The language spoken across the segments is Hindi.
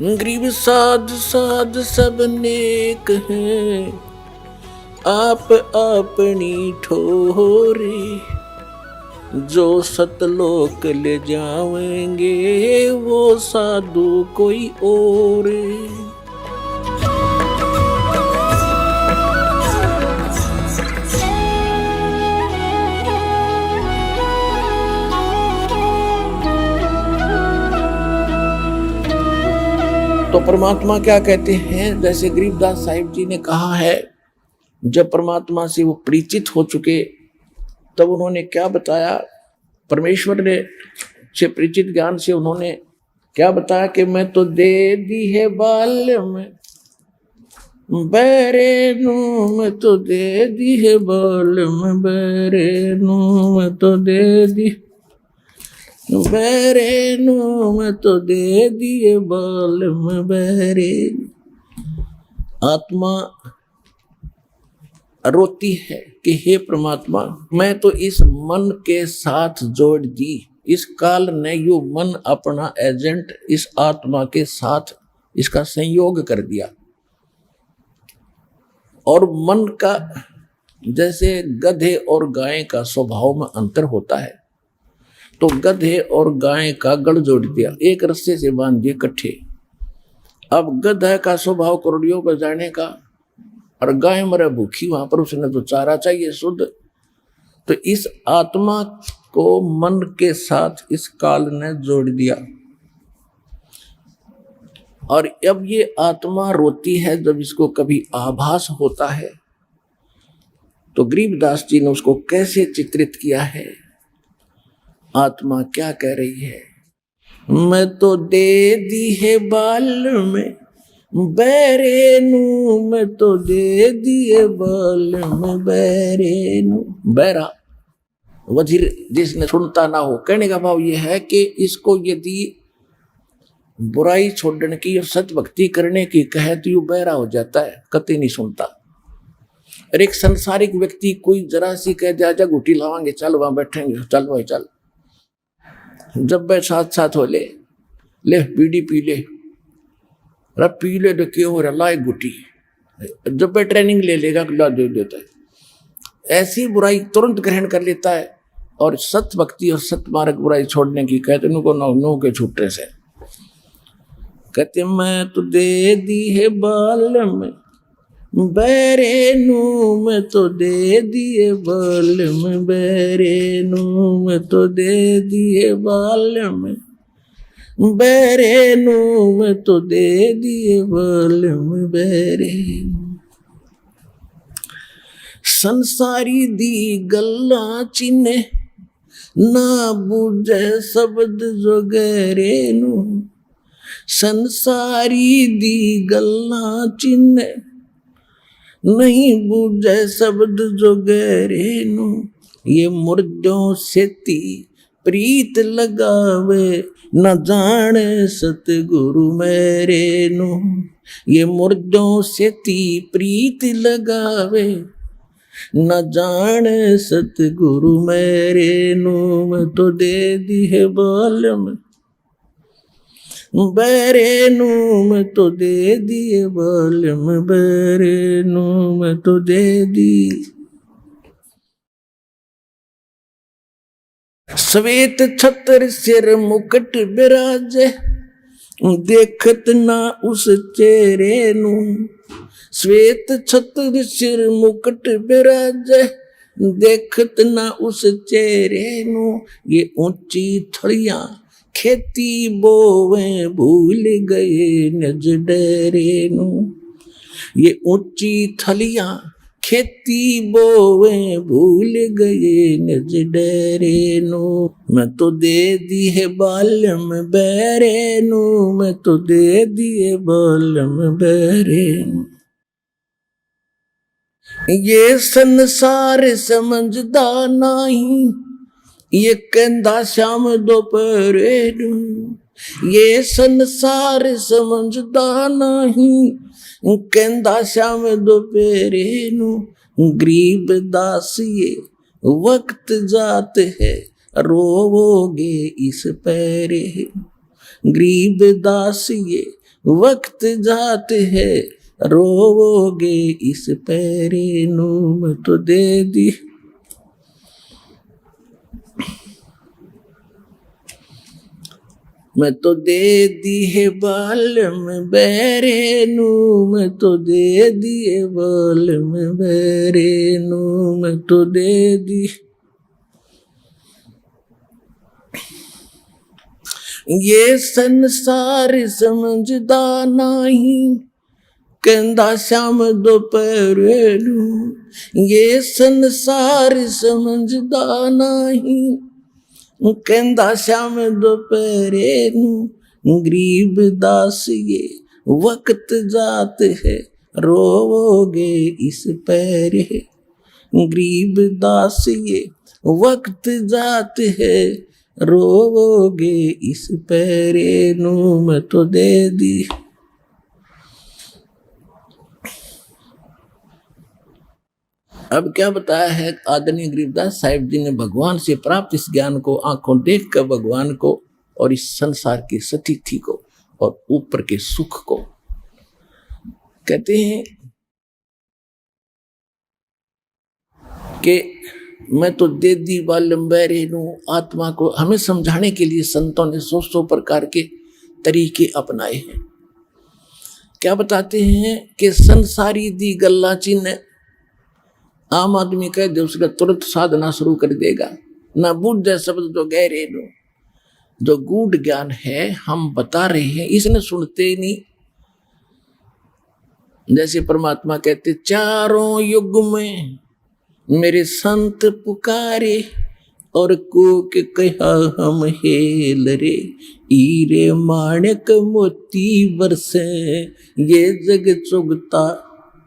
गरीब साध साध सब नेक हैं, आप अपनी ठोरे। जो सतलोक ले जाएंगे वो साधु कोई और। तो परमात्मा क्या कहते हैं, जैसे गरीबदास साहिब जी ने कहा है, जब परमात्मा से वो परिचित हो चुके तब उन्होंने क्या बताया, परमेश्वर ने से परिचित ज्ञान से उन्होंने क्या बताया कि मैं तो दे दी है बाल में बैरे नू, मैं तो दे दी है बाल में बैरे नू, मैं तो दे दी बैरे नू, मैं तो दे दिए बाल में बैरे। आत्मा रोती है कि हे परमात्मा, मैं तो इस मन के साथ जोड़ दी, इस काल ने यू मन अपना एजेंट इस आत्मा के साथ इसका संयोग कर दिया। और मन का जैसे गधे और गाय का स्वभाव में अंतर होता है, तो गधे और गाय का गढ़ जोड़ दिया, एक रस्से से बांध दिए इकट्ठे। अब गधा का स्वभाव करोड़ियों पर जाने का, और गाय मरे भूखी, वहां पर उसने तो चारा चाहिए शुद्ध। तो इस आत्मा को मन के साथ इस काल ने जोड़ दिया, और अब ये आत्मा रोती है जब इसको कभी आभास होता है। तो गरीबदास जी ने उसको कैसे चित्रित किया है, आत्मा क्या कह रही है, मैं तो दे दी है बाल में बैरे नू, मैं तो दे दिए बाल में बैरे नू। बैरा वजीर जिसने सुनता ना हो, कहने का भाव यह है कि इसको यदि बुराई छोड़ने की और सत भक्ति करने की कहे तो यू बहरा हो जाता है, कतई नहीं सुनता। और एक संसारिक व्यक्ति कोई जरा सी कह दे आजा घुटी लावांगे, चल वहां बैठेंगे, चल भाई चल, जब वे साथ साथ हो ले बीड़ी पी ले, पी ले तो क्यों हो रहा, ला एक गुटी, जब वे ट्रेनिंग ले लेगा ला दे देता है। ऐसी बुराई तुरंत ग्रहण कर लेता है, और सत भक्ति और सत मार्ग बुराई छोड़ने की कहते उनको नो के छूटने से। कहते मैं तो दे दी है बाल में बैरे नू, मैं तो दे दिए बाल में बैरे नू, मैं तो दे दिए बाल में बैरे नू, मैं तो दे दिए बाल में बैरे नू। संसारी दी गल्ला चिन्हे ना बूझे शब्द जो गहरे नू, संसारी दी गल्ला चिन्हे नहीं बूझे शब्द जो गहरे नू। ये मुर्दों से ती प्रीत लगावे न जाने सतगुरु मेरे नू। ये मुर्दों से ती प्रीत लगावे न जाने सतगुरु मेरे नू। मैं तो दे दी है बाल में बैरे नू, मैं तो दे दिए बाल में बैरे नू, मैं तो दे दी। श्वेत छत्र सिर मुकुट बिराजे देखत ना उस चेहरे नू। श्वेत छत्र सिर मुकुट बिराजे देखत ना उस चेहरे नू। ये ऊंची थड़ियां खेती बोवे भूल गए निज डेरे नू। ये ऊंची थलियां खेती बोवे भूल गए निज डेरे नू। मैं तो दे दी है बाल में बैरे नू, मैं तो दे दिए बाल में बैरे नू। ये संसार समझदा नहीं, ये कहंदा श्याम दोपहरे नू। ये संसार समझदा नहीं, कहंदा श्याम दोपहरे नू। गरीब दास ये वक्त जात है रोवोगे इस पैरे। गरीब दास ये वक्त जात है रोवोगे इस पैरे नू मैं तो दे दी। मैं तो दे दी है बाल में बैरे नू मैं तो दे दिए बाल में बैरे नू मैं तो दे दी। ये संसार समझदा नहीं कहंदा श्याम दोपहरे नू। ये संसार समझदा नहीं कहंदा श्याम दोपहरे नू। गरीब दास ये वक्त जात है रोवोगे इस पैरे। गरीब दास ये वक्त जात है रोवोगे इस पैरे नू मैं तो दे दी। अब क्या बताया है आदरणीय गरीबदास साहिब जी ने भगवान से प्राप्त इस ज्ञान को आंखों देख कर भगवान को और इस संसार की स्थिति को और ऊपर के सुख को। कहते हैं कि मैं तो दे दी बालंबेरे नू। आत्मा को हमें समझाने के लिए संतों ने सौ प्रकार के तरीके अपनाए हैं। क्या बताते हैं कि संसारी दी गल्ला चिन्ह आम आदमी कह दे उसका तुरंत साधना शुरू कर देगा। ना बूझ जाए शब्द जो गहरे नो। जो गूढ़ ज्ञान है हम बता रहे हैं इसने सुनते ही नहीं। जैसे परमात्मा कहते चारों युग में मेरे संत पुकारे और को के कहा हम हेल रे। हीरे माणक मोती बरसे ये जग चुगता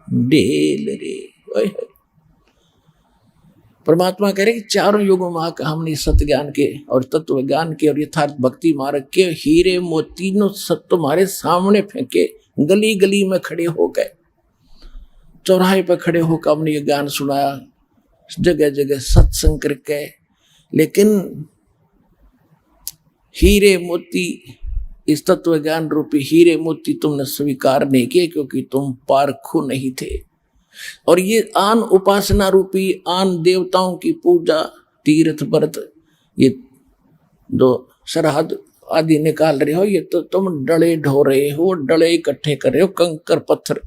डेल रे। परमात्मा कह रहे कि चारों युगों में आकर हमने सत्य ज्ञान के और तत्व ज्ञान के और यथार्थ भक्ति मार्ग के हीरे मोती नो सब तुम्हारे सामने फेंके। गली गली में खड़े हो गए, चौराहे पर खड़े होकर हमने ये ज्ञान सुनाया, जगह जगह सत्संग करके। लेकिन हीरे मोती इस तत्व ज्ञान रूपी हीरे मोती तुमने स्वीकार नहीं किए क्योंकि तुम पारखू नहीं थे। और ये आन उपासना रूपी आन देवताओं की पूजा तीर्थ व्रत ये जो सरहद आदि निकाल रहे हो, ये तो तुम डले ढो रहे हो, डले इकट्ठे कर रहे हो, कंकर पत्थर।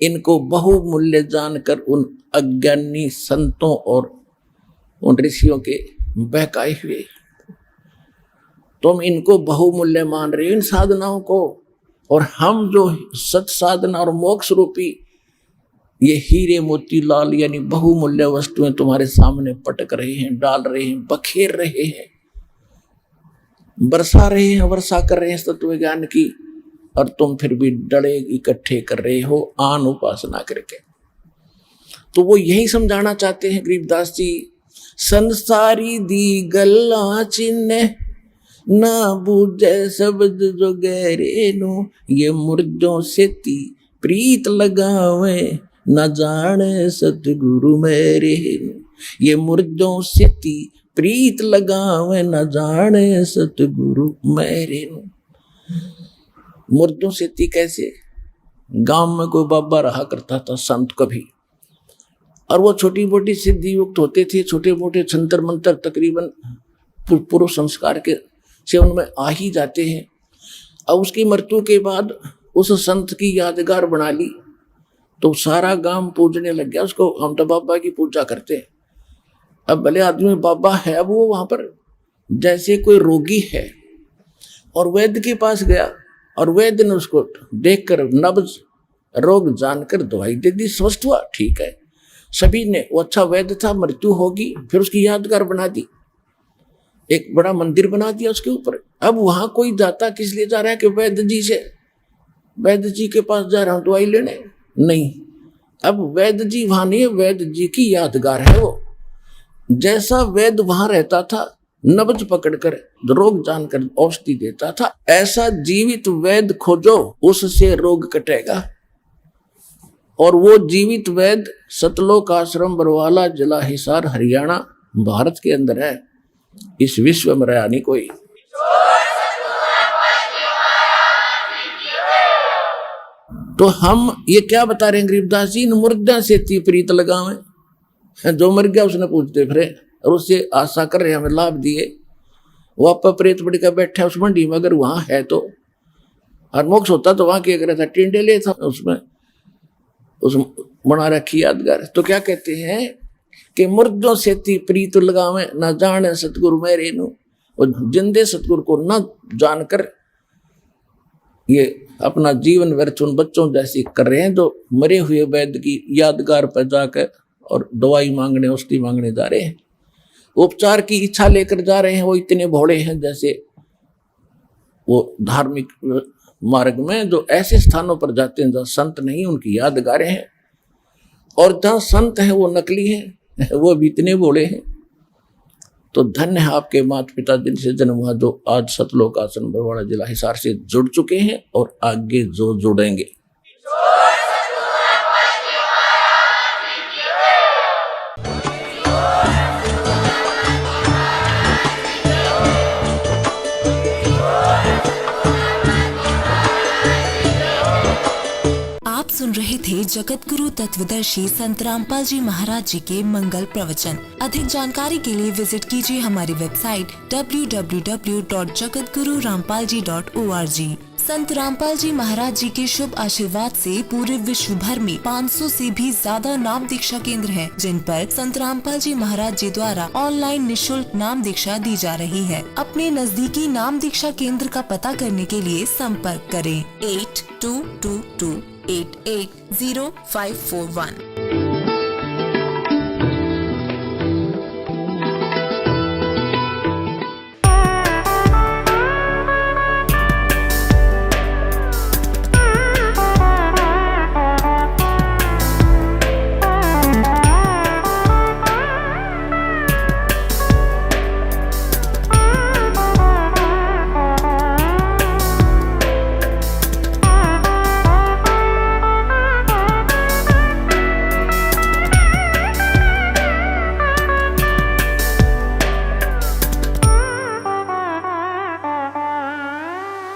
इनको बहुमूल्य जानकर उन अज्ञानी संतों और उन ऋषियों के बहकाए हुए तुम इनको बहुमूल्य मान रहे हो इन साधनाओं को। और हम जो सत साधना और मोक्ष रूपी ये हीरे मोती लाल यानी बहुमूल्य वस्तुएं तुम्हारे सामने पटक रहे हैं, डाल रहे हैं, बखेर रहे हैं, बरसा रहे हैं, वर्षा कर रहे हैं तत्व ज्ञान की। और तुम फिर भी डले इकट्ठे कर रहे हो आन उपासना करके। तो वो यही समझाना चाहते हैं गरीबदास जी। संसारी दी गल्ला चिन्ह ना बूझे शब्द जो गहरे नो। ये मुर्जों से ती प्रीत लगावे न जाने सतगुरु मेरे। ये मुर्दों से ती प्रीत लगावे न जाने सतगुरु मेरे। मुर्दों से ती कैसे? गांव में कोई बाबा रहा करता था संत कभी, और वो छोटी मोटी सिद्धि युक्त होते थे, छोटे मोटे छंतर मंत्र तकरीबन पूर्व संस्कार के से उनमें आ ही जाते हैं। अब उसकी मृत्यु के बाद उस संत की यादगार बना ली तो सारा गांव पूजने लग गया उसको। हम तो बाबा की पूजा करते हैं। अब भले आदमी बाबा है, अब वो वहां पर जैसे कोई रोगी है और वैद्य के पास गया और वैद्य ने उसको देखकर नब्ज रोग जानकर दवाई दे दी, स्वस्थ हुआ, ठीक है। सभी ने, वो अच्छा वैद्य था, मृत्यु होगी, फिर उसकी यादगार बना दी, एक बड़ा मंदिर बना दिया उसके ऊपर। अब वहां कोई जाता किस लिए जा रहा है कि वैद्य जी के पास जा रहा हूं दवाई लेने, नहीं। अब वैद्य जी वहां नहीं है, वैद्य जी की यादगार है वो। जैसा वैद्य वहां रहता था, नब्ज पकड़कर रोग जानकर औषधि देता था, ऐसा जीवित वैद्य खोजो, उससे रोग कटेगा। और वो जीवित वैद्य सतलोक आश्रम बरवाला जिला हिसार हरियाणा भारत के अंदर है। इस विश्व में रहा नहीं कोई। तो हम ये क्या बता रहे हैं गरीबदास जी, मुर्दा से ती प्रीत लगावे, जो मर गया उसने पूछते फिरे और उससे आशा कर रहे हमें लाभ दिए, वो आप प्रेत बड़ी का बैठा उस मंडी में, अगर वहां है तो, और मोक्ष होता तो वहां क्या कर रहा था, टिंडे ले था उसमें, उस बना रखी यादगार। तो क्या कहते हैं कि मुर्दों से ती प्रीत लगावे, ना जाने सतगुरु मेरे नु, और जिंदे सतगुरु को न जानकर ये अपना जीवन व्यर्थ उन बच्चों जैसी कर रहे हैं जो मरे हुए वैद्य की यादगार पर जाकर और दवाई मांगने औषधि मांगने जा रहे हैं, उपचार की इच्छा लेकर जा रहे हैं। वो इतने भोले हैं जैसे वो धार्मिक मार्ग में जो ऐसे स्थानों पर जाते हैं जहाँ संत नहीं, उनकी यादगारें हैं, और जहाँ संत है वो नकली है, वो भी इतने भोले हैं। तो धन्य है आपके माता पिता जिनसे जन्म हुआ, जो आज सतलोक आश्रम बरवाड़ा जिला हिसार से जुड़ चुके हैं और आगे जो जुड़ेंगे। सुन रहे थे जगत गुरु तत्वदर्शी संत रामपाल जी महाराज जी के मंगल प्रवचन। अधिक जानकारी के लिए विजिट कीजिए हमारी वेबसाइट www.jagatgururampalji.org। संत रामपाल जी महाराज जी के शुभ आशीर्वाद से पूरे विश्व भर में 500 से भी ज्यादा नाम दीक्षा केंद्र हैं, जिन पर संत रामपाल जी महाराज जी द्वारा ऑनलाइन निशुल्क नाम दीक्षा दी जा रही है। अपने नजदीकी नाम दीक्षा केंद्र का पता करने के लिए संपर्क करें 8222 880541।